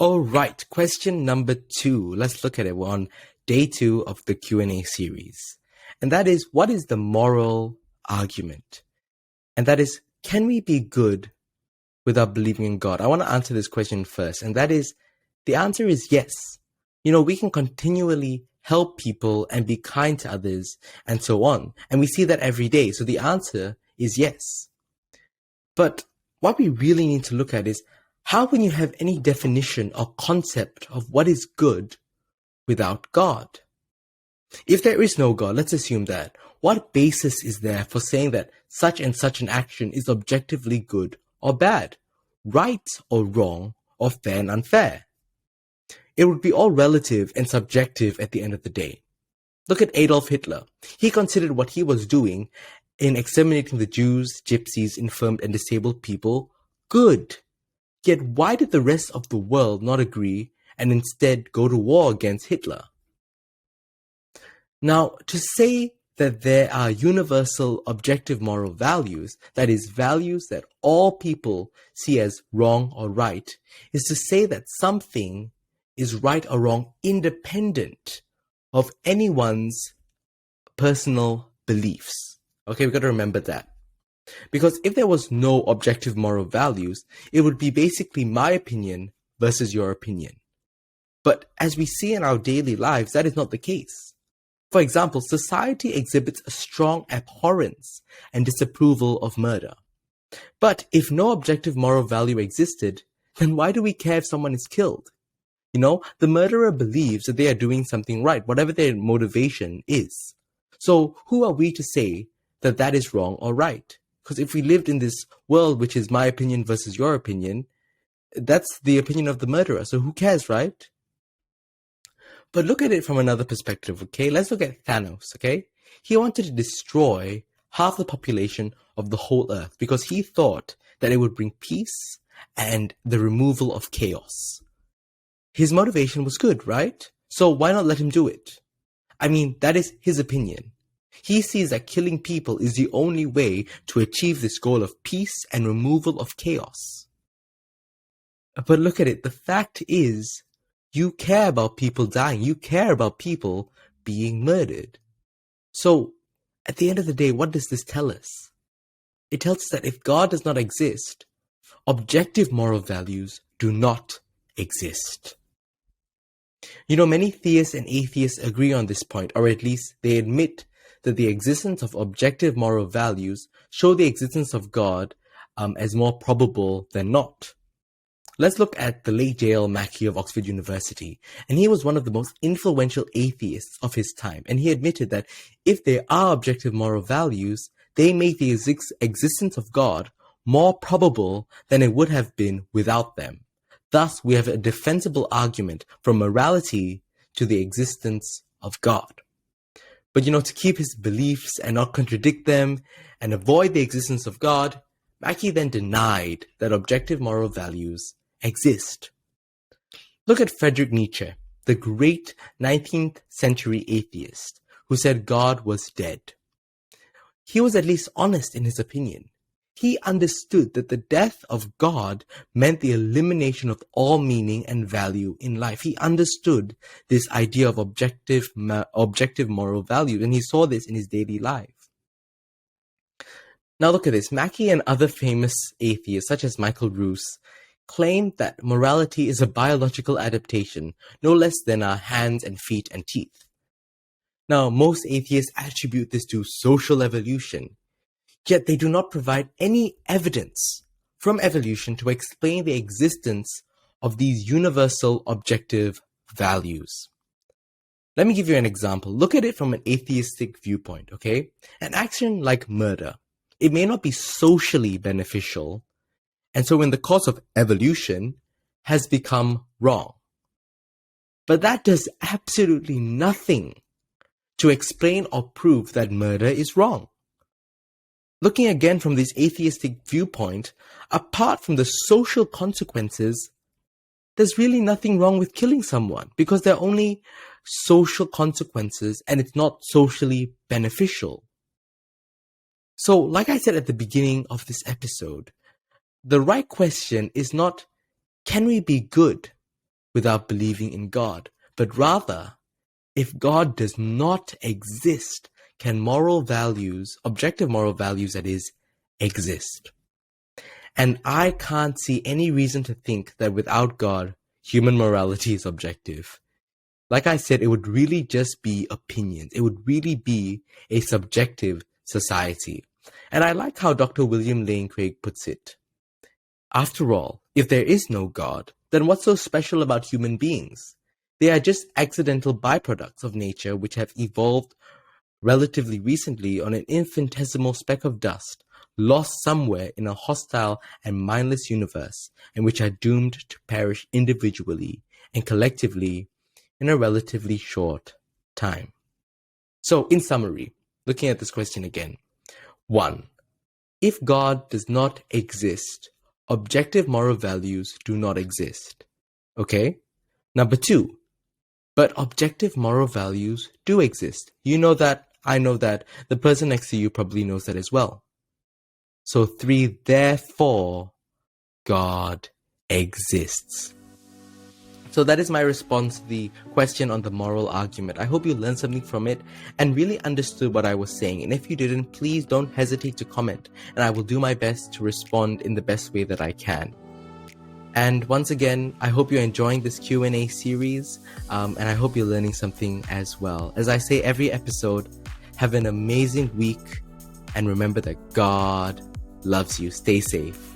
All right, question number 2. Let's look at it. We're on day 2 of the Q&A series. And that is, what is the moral argument? And that is, can we be good without believing in God? I want to answer this question first. And that is, the answer is yes. We can continually help people and be kind to others and so on. And we see that every day. So the answer is yes. But what we really need to look at is, how can you have any definition or concept of what is good without God? If there is no God, let's assume that, what basis is there for saying that such and such an action is objectively good or bad, right or wrong, or fair and unfair? It would be all relative and subjective at the end of the day. Look at Adolf Hitler. He considered what he was doing in exterminating the Jews, gypsies, infirmed and disabled people good. Yet why did the rest of the world not agree and instead go to war against Hitler? Now, to say that there are universal objective moral values, that is, values that all people see as wrong or right, is to say that something is right or wrong independent of anyone's personal beliefs. Okay, we've got to remember that. Because if there was no objective moral values, it would be basically my opinion versus your opinion. But as we see in our daily lives, that is not the case. For example, society exhibits a strong abhorrence and disapproval of murder. But if no objective moral value existed, then why do we care if someone is killed? The murderer believes that they are doing something right, whatever their motivation is. So who are we to say that that is wrong or right? Because if we lived in this world, which is my opinion versus your opinion, that's the opinion of the murderer. So who cares, right? But look at it from another perspective, okay? Let's look at Thanos, okay? He wanted to destroy half the population of the whole earth because he thought that it would bring peace and the removal of chaos. His motivation was good, right? So why not let him do it? I mean, that is his opinion. He sees that killing people is the only way to achieve this goal of peace and removal of chaos. But look at it. The fact is, you care about people dying. You care about people being murdered. So, at the end of the day, what does this tell us? It tells us that if God does not exist, objective moral values do not exist. Many theists and atheists agree on this point, or at least they admit that the existence of objective moral values show the existence of God as more probable than not. Let's look at the late J.L. Mackie of Oxford University, and he was one of the most influential atheists of his time, and he admitted that if there are objective moral values, they make the existence of God more probable than it would have been without them. Thus, we have a defensible argument from morality to the existence of God. But to keep his beliefs and not contradict them and avoid the existence of God, Mackie then denied that objective moral values exist. Look at Friedrich Nietzsche, the great 19th century atheist who said God was dead. He was at least honest in his opinion. He understood that the death of God meant the elimination of all meaning and value in life. He understood this idea of objective moral value, and he saw this in his daily life. Now look at this. Mackie and other famous atheists, such as Michael Ruse, claim that morality is a biological adaptation, no less than our hands and feet and teeth. Now, most atheists attribute this to social evolution, yet they do not provide any evidence from evolution to explain the existence of these universal objective values. Let me give you an example. Look at it from an atheistic viewpoint, okay? An action like murder, it may not be socially beneficial, and so in the course of evolution, has become wrong. But that does absolutely nothing to explain or prove that murder is wrong. Looking again from this atheistic viewpoint, apart from the social consequences, there's really nothing wrong with killing someone because they're only social consequences and it's not socially beneficial. So, like I said at the beginning of this episode, the right question is not, can we be good without believing in God, but rather, if God does not exist, can moral values, objective moral values that is, exist? And I can't see any reason to think that without God, human morality is objective. Like I said, it would really just be opinions. It would really be a subjective society. And I like how Dr. William Lane Craig puts it. After all, if there is no God, then what's so special about human beings? They are just accidental byproducts of nature which have evolved relatively recently on an infinitesimal speck of dust, lost somewhere in a hostile and mindless universe, and which are doomed to perish individually and collectively in a relatively short time. So, in summary, looking at this question again. 1. If God does not exist, objective moral values do not exist. Okay? Number 2. But objective moral values do exist. You know that, I know that, the person next to you probably knows that as well. So 3, therefore, God exists. So that is my response to the question on the moral argument. I hope you learned something from it and really understood what I was saying. And if you didn't, please don't hesitate to comment, and I will do my best to respond in the best way that I can. And once again, I hope you're enjoying this Q&A series, and I hope you're learning something as well. As I say every episode, have an amazing week, and remember that God loves you. Stay safe.